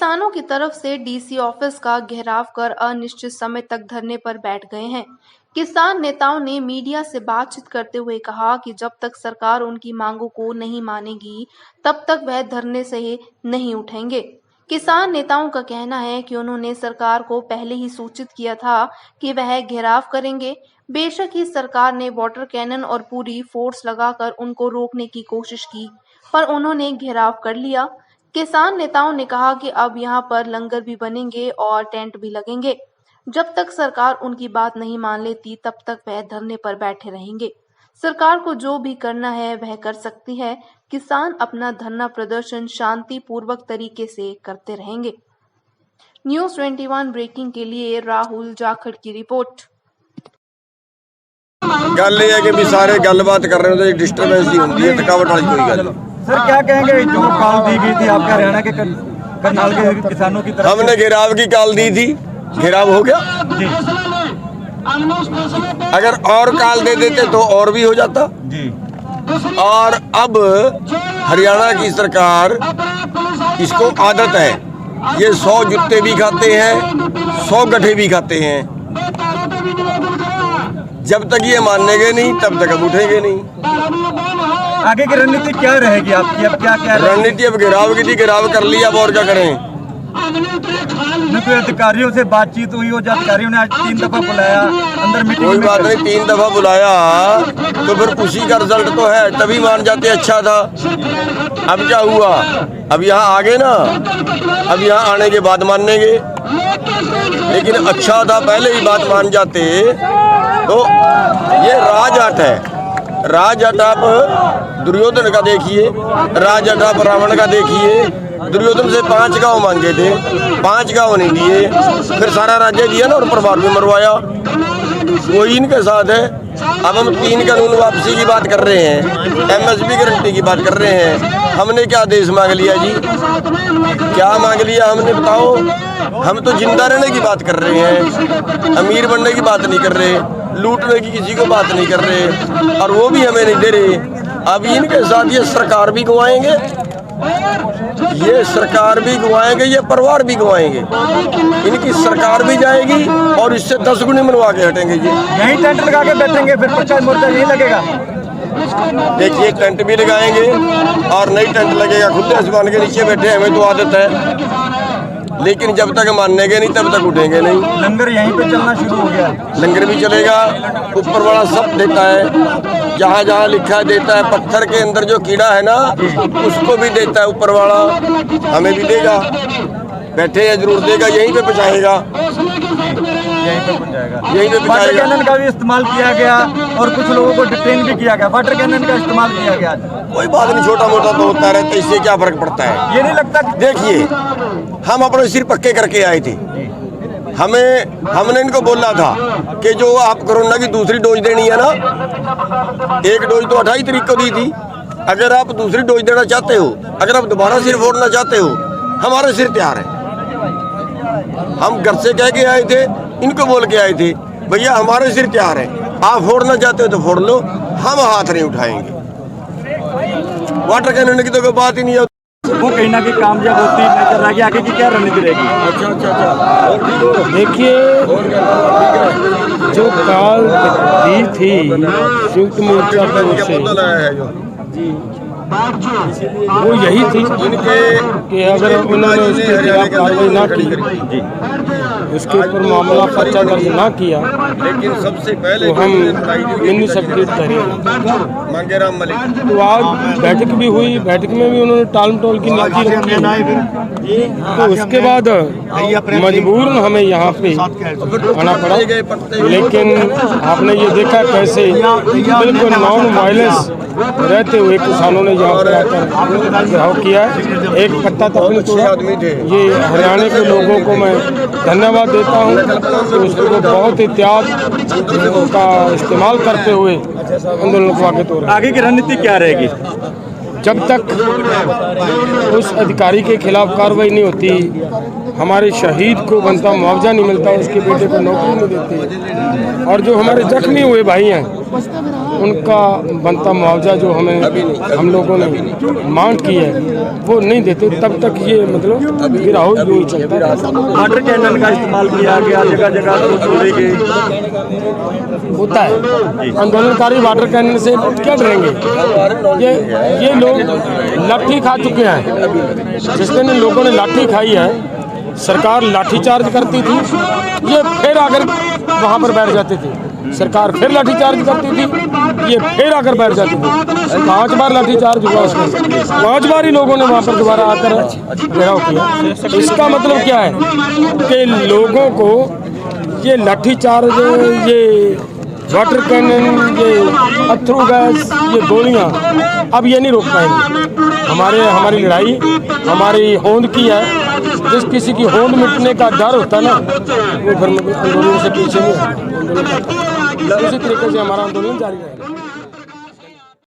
किसानों की तरफ से डीसी ऑफिस का घेराव कर अनिश्चित समय तक धरने पर बैठ गए हैं। किसान नेताओं ने मीडिया से बातचीत करते हुए कहा कि जब तक सरकार उनकी मांगों को नहीं मानेगी तब तक वह धरने से नहीं उठेंगे। किसान नेताओं का कहना है कि उन्होंने सरकार को पहले ही सूचित किया था कि वह घेराव करेंगे। बेशक ही सरकार ने वाटर कैनन और पूरी फोर्स लगाकर उनको रोकने की कोशिश की, पर उन्होंने घेराव कर लिया। किसान नेताओं ने कहा कि अब यहां पर लंगर भी बनेंगे और टेंट भी लगेंगे। जब तक सरकार उनकी बात नहीं मान लेती तब तक वह धरने पर बैठे रहेंगे। सरकार को जो भी करना है वह कर सकती है। किसान अपना धरना प्रदर्शन शांतिपूर्वक तरीके से करते रहेंगे। न्यूज़ 21 ब्रेकिंग के लिए राहुल जाखड़ की रिपोर्ट। गल ये है कि भी सारे गलबात कर रहे हो, डिस्टर्बेंस ही होती है, थकावट वाली कोई गल नहीं। सर क्या कहेंगे, जो कॉल दी गई थी आपके हरियाणा के करनाल के किसानों की तरफ? हमने घेराव की कॉल दी थी, घेराव हो गया जी। अगर और कॉल दे देते तो और भी हो जाता जी। और अब हरियाणा की सरकार, इसको आदत है, ये 100 जुत्ते भी खाते हैं, 100 गड्ढे भी खाते हैं। जब तक ये मानेंगे नहीं तब तक हम उठेंगे नहीं। आगे की रणनीति क्या रहेगी आपकी? अब क्या रणनीति? अब घेराव की थी, घेराव कर लिया, अब और क्या करें? कोई अधिकारियों से बातचीत हुई हो? जो अधिकारियों ने आज 3 दफा बुलाया अंदर मीटिंग? कोई बात नहीं, 3 दफा बुलाया तो फिर उसी का रिजल्ट तो है, तभी मान जाते अच्छा था। अब क्या हुआ? अब यहाँ आ गए ना, अब यहाँ आने के बाद मानेंगे। लेकिन अच्छा था पहले ही बात मान जाते। तो ये राजहट है, राजहट आप दुर्योधन का देखिए, राजहट आप रावण का देखिए। दुर्योधन से 5 गांव मांगे थे, 5 गांव नहीं दिए, फिर सारा राज्य दिया ना और परिवार भी मरवाया। वही इनके साथ है। अब हम 3 कानून वापसी की बात कर रहे हैं, MSP गारंटी की बात कर रहे हैं। हमने क्या देश मांग लिया जी? क्या मांग लिया हमने, बताओ? हम तो जिंदा रहने की बात कर रहे हैं, अमीर बनने की बात नहीं कर रहे, लूटने की किसी को बात नहीं कर रहे, और वो भी हमें नहीं दे रहे। अब इनके साथ ये सरकार भी गंवाएंगे, ये सरकार भी गंवाएंगे, ये परिवार भी गंवाएंगे। इनकी सरकार भी जाएगी और इससे 10 गुनी मनवा के हटेंगे जी। यहीं टेंट लगा के बैठेंगे, फिर पर्चा मोर्चा यहीं लगेगा? देखिए, टेंट भी लगाएंगे और नई टेंट लगेगा, खुले आसमान के नीचे बैठे, हमें तो आदत है। लेकिन जब तक मानेंगे नहीं तब तक उठेंगे नहीं। लंगर यहीं पे चलना शुरू हो गया? लंगर भी चलेगा, ऊपर वाला सब देता है, जहाँ जहाँ लिखा देता है। पत्थर के अंदर जो कीड़ा है ना, उसको भी देता है ऊपर वाला, हमें भी देगा। बैठे या जरूर देगा, यहीं पे पहुँचाएगा, यहीं पे पहुंच जाएगा। यहीं पे वाटर पहुँचाएगा। कैनन का भी इस्तेमाल किया गया और कुछ लोगों को डिटेन भी किया गया। वाटर कैनन का इस्तेमाल किया गया। कोई बात नहीं, छोटा मोटा तो होता रहता है, इससे क्या फर्क पड़ता है? ये नहीं लगता? देखिए, हम अपने सिर पक्के करके आए थे। हमने इनको बोला था कि जो आप कोरोना की दूसरी डोज देनी है ना, 1 डोज तो 28 तारीख को दी थी। अगर आप दूसरी डोज देना चाहते हो, अगर आप दोबारा सिर फोड़ना चाहते हो, हमारे सिर तैयार है। हम घर से कह के आए थे, इनको बोल के आए थे, भैया हमारे सिर तैयार है, आप फोड़ना चाहते हो तो फोड़ लो, हम हाथ नहीं उठाएंगे। वाटर कैनन की तो कोई बात ही नहीं है। वो कहीं ना कहीं कामयाब होती नजर आ गई। आगे की क्या रणनीति रहेगी? अच्छा। देखिए, जो कॉल दी थी संयुक्त मोर्चा की से, वो यही थी कि अगर उन्होंने उसके खिलाफ कार्रवाई ना की, उसके ऊपर मामला पर्चा दर्ज ना किया, लेकिन सबसे पहले तो हम मिनी सेक्रेटरी तहरीर मांगेराम मलिक। तो आज बैठक भी हुई, बैठक में भी उन्होंने टाल मटोल की नीति रखी। तो उसके बाद मजबूरन हमें यहाँ पे आना पड़ा। लेकिन आपने ये देखा कैसे बिल्कुल नॉन वायलेंस रहते हुए किसानों ने यहाँ पर आकर घेराव किया। एक पत्ता तक नहीं तोड़ा। ये हरियाणा के लोगों को मैं धन्यवाद देता हूँ कि उसको बहुत ही त्याग का इस्तेमाल करते हुए आंदोलन को आगे तोड़ा। आगे की रणनीति क्या रहेगी? जब तक उस अधिकारी के खिलाफ कार्रवाई नहीं होती, हमारे शहीद को बनता मुआवजा नहीं मिलता, उसके बेटे को नौकरी नहीं देते, और जो हमारे जख्मी हुए भाई हैं उनका बनता मुआवजा जो हम लोगों ने मांग की है वो नहीं देते, तब तक ये मतलब गिराव यूं ही चलता है। वाटर कैनन का इस्तेमाल किया गया, जगह जगह छोड़े गए, होता है। आंदोलनकारी वाटर कैनन से क्या डरेंगे? ये लोग लाठी खा चुके हैं। जिस दिन इन लोगों ने लाठी खाई है, सरकार लाठीचार्ज करती थी, ये फिर आकर वहाँ पर बैठ जाते थे। सरकार फिर लाठीचार्ज करती थी, ये फिर आकर बैठ जाती थी। 5 बार लाठीचार्ज हुआ उसमें, 5 बार ही लोगों ने वहाँ पर दोबारा आकर घेराव किया। इसका मतलब क्या है कि लोगों को ये लाठीचार्ज, ये वाटर कैनन, ये अथरू गैस, ये गोलियां अब ये नहीं रोक पाएंगे। हमारी लड़ाई हमारी होंद की है। जिस किसी की होंद मिटने का डर होता ना, वो फिर आंदोलन से पीछे नहीं है। उसी तरीके से हमारा आंदोलन जारी रहेगा।